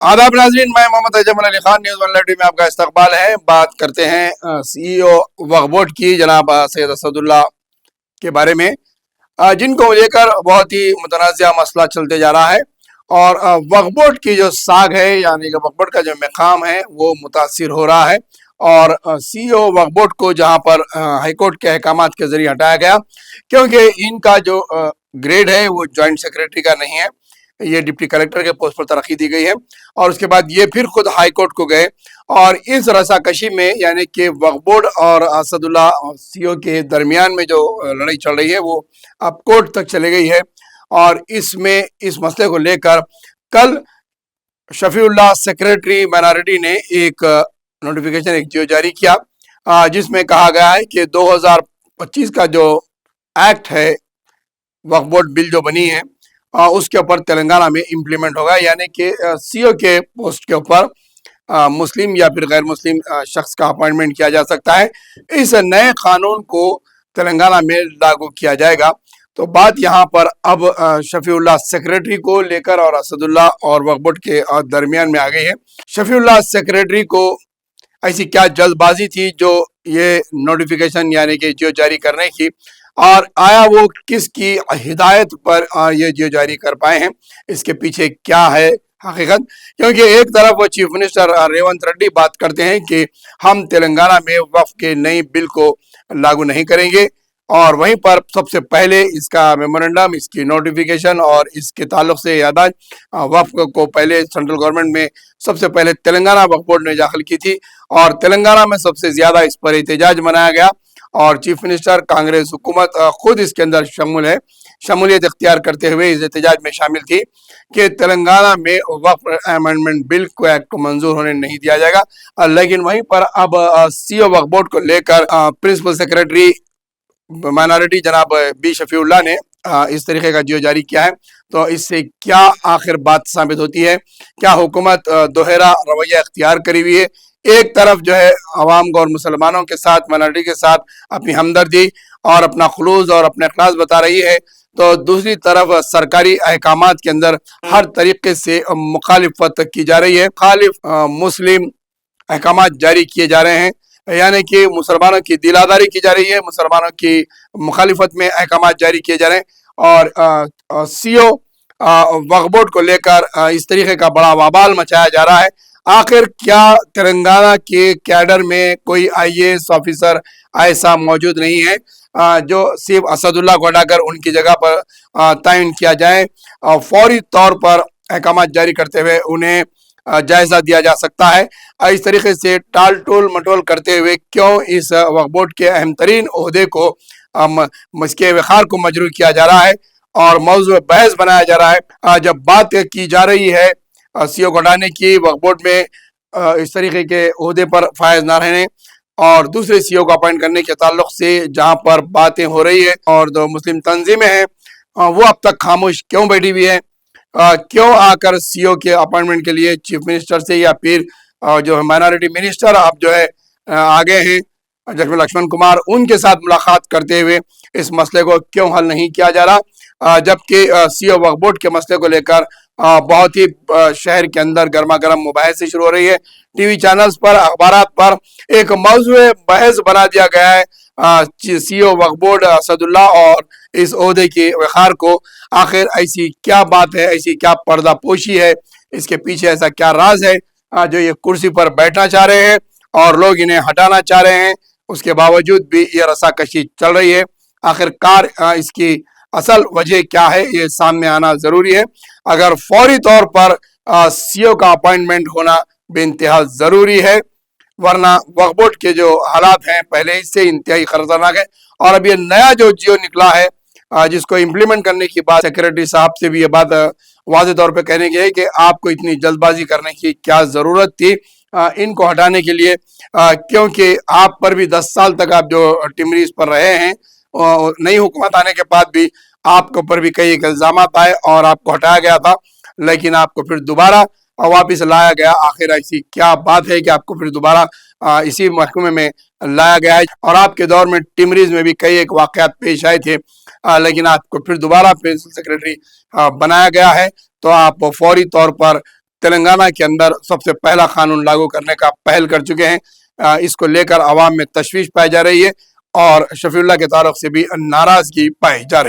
आदाब नाज़रीन, मैं Mohammad Ajmal Ali Khan, News One Live में आपका इस्तकबाल है। बात करते हैं CEO वक्फ बोर्ड की, जनाब सैयद असदुल्ला के बारे में, जिनको लेकर बहुत ही मुतनाज़ा मसला चलते जा रहा है। और वक्फ बोर्ड की जो साख है, यानी कि वक्फ बोर्ड का जो मकाम है, वो मुतासिर हो रहा है। और CEO वक्फ बोर्ड को जहाँ पर हाई कोर्ट के अहकामात के ज़रिए हटाया गया, क्योंकि इनका जो ग्रेड है वो जॉइंट सेक्रेटरी का नहीं है, ये डिप्टी कलेक्टर के पोस्ट पर तरक्की दी गई है। और उसके बाद ये फिर खुद हाई कोर्ट को गए, और इस रसाकशी में, यानी कि वक्फ बोर्ड और असदुल्ला CEO के दरमियान में जो लड़ाई चल रही है, वो अब कोर्ट तक चली गई है। और इसमें इस मसले को लेकर कल शफीउल्लाह सेक्रेटरी माइनॉरिटी ने एक नोटिफिकेशन, एक जियो जारी किया, जिसमें कहा गया है कि 2025 का जो एक्ट है, वक्फ बोर्ड बिल जो बनी है, उसके ऊपर तेलंगाना में इम्प्लीमेंट होगा। यानी कि CEO के पोस्ट के ऊपर मुस्लिम या फिर गैर मुस्लिम शख्स का अपॉइंटमेंट किया जा सकता है। इस नए कानून को तेलंगाना में लागू किया जाएगा। तो बात यहाँ पर अब शफीउल्लाह सेक्रेटरी को लेकर और असदुल्ला और वक्फ बोर्ड के दरमियान में आ गई है। शफीउल्लाह सेक्रेटरी को ऐसी क्या जल्दबाजी थी जो ये नोटिफिकेशन यानी कि जियो जारी करने की, और आया वो किसकी हिदायत पर ये जियो जारी कर पाए हैं, इसके पीछे क्या है हकीकत। क्योंकि एक तरफ वो चीफ मिनिस्टर रेवंत रेड्डी बात करते हैं कि हम तेलंगाना में वक्फ के नई बिल को लागू नहीं करेंगे, और वहीं पर सबसे पहले इसका मेमोरेंडम, इसकी नोटिफिकेशन और इसके ताल्लुक से यादाश्त वक्फ को पहले सेंट्रल गवर्नमेंट में सबसे पहले तेलंगाना वक्फ बोर्ड ने दाखिल की थी, और तेलंगाना में सबसे ज़्यादा इस पर एहतजाज मनाया गया। और चीफ मिनिस्टर, कांग्रेस हुकूमत खुद इसके अंदर शमूलियत इख्तियार करते हुए इस एहतजाज में शामिल थी कि तेलंगाना में वक्फ अमेंडमेंट बिल को एक्ट को मंजूर होने नहीं दिया जाएगा। लेकिन वहीं पर अब CEO वक्फ बोर्ड को लेकर प्रिंसिपल सेक्रेटरी माइनॉरिटी जनाब बी शफीउल्लाह ने इस तरीके का जियो जारी किया है। तो इससे क्या आखिर बात साबित होती है? क्या हुकूमत दोहरा रवैया इख्तियार करी हुई है? एक तरफ जो है अवाम को और मुसलमानों के साथ, माइनॉरिटी के साथ अपनी हमदर्दी और अपना खुलूस और अपने अखलास बता रही है, तो दूसरी तरफ सरकारी अहकामात के अंदर हर तरीके से मुखालिफत की जा रही है। खालिफ मुस्लिम अहकामात जारी किए जा रहे हैं, यानी कि मुसलमानों की दिलादारी की जा रही है, मुसलमानों की मुखालिफत में अहकामात जारी किए जा रहे हैं। और CEO वक्फ बोर्ड को लेकर इस तरीके का बड़ा वबाल मचाया जा रहा है। आखिर क्या तेलंगाना के कैडर में कोई IAS ऑफिसर ऐसा मौजूद नहीं है जो सिर्फ असदुल्ला को हटाकर उनकी जगह पर तयन किया जाए, और फौरी तौर पर अहकामात जारी करते हुए उन्हें जायजा दिया जा सकता है? इस तरीके से टाल टोल मटोल करते हुए क्यों इस वक्फ बोर्ड के अहम तरीन ओहदे को, इसके वखार को मजरूह किया जा रहा है और मौजूद बहस बनाया जा रहा है? जब बात की जा रही है CEO को हटाने की, वक्फ बोर्ड में इस तरीके के ओहदे पर फायज ना रहने और दूसरे CEO को अपॉइंट करने के ताल्लुक से जहाँ पर बातें हो रही है, और जो मुस्लिम तंजीमें हैं वो अब तक खामोश क्यों बैठी हुई है? क्यों आकर CEO के अपॉइंटमेंट के लिए चीफ मिनिस्टर से या फिर जो माइनॉरिटी मिनिस्टर अब जो है आगे हैं जखमी लक्ष्मण कुमार, उनके साथ मुलाकात करते हुए इस मसले को क्यों हल नहीं किया जा रहा? जबकि CEO वक्फ बोर्ड के मसले को लेकर बहुत ही शहर के अंदर गर्मा गर्म मुबाहिसे शुरू हो रही है। TV चैनल्स पर, अखबारात पर एक मौजूद बहस बना दिया गया है CEO वक्फ बोर्ड असदुल्ला और इस ओहदे के वखार को। आखिर ऐसी क्या बात है, ऐसी क्या पर्दा पोशी है, इसके पीछे ऐसा क्या राज है जो ये कुर्सी पर बैठना चाह रहे हैं और लोग इन्हें हटाना चाह रहे हैं? उसके बावजूद भी ये रसाकशी चल रही है। आखिरकार इसकी असल वजह क्या है, ये सामने आना जरूरी है। अगर फौरी तौर पर CEO का अपॉइंटमेंट होना बेइंतहा जरूरी है, वरना वक्फ बोर्ड के जो हालात हैं पहले से इंतहाई खतरनाक है। और अब ये नया जो जियो निकला है जिसको इम्प्लीमेंट करने की बात सेक्रेटरी साहब से भी ये बात वाज़ेह तौर पे कहने की है कि आपको इतनी जल्दबाजी करने की क्या ज़रूरत थी इनको हटाने के लिए, क्योंकि आप पर भी 10 साल तक आप जो टिमरीज पर रहे हैं, नई हुकूमत आने के बाद भी आपके ऊपर भी कई इल्ज़ाम आए और आपको हटाया गया था, लेकिन आपको फिर दोबारा वापस लाया गया। आखिर ऐसी क्या बात है कि आपको फिर दोबारा इसी महकमे में लाया गया है? और आपके दौर में टिमरीज में भी कई एक वाक़यात पेश आए थे, लेकिन आपको फिर दोबारा प्रिंसिपल सेक्रेटरी बनाया गया है। तो आप फौरी तौर पर تلنگانہ کے اندر سب سے پہلا قانون لاگو کرنے کا پہل کر چکے ہیں. اس کو لے کر عوام میں تشویش پائی جا رہی ہے اور شفیع اللہ کے تعلق سے بھی ناراضگی پائی جا رہی ہے.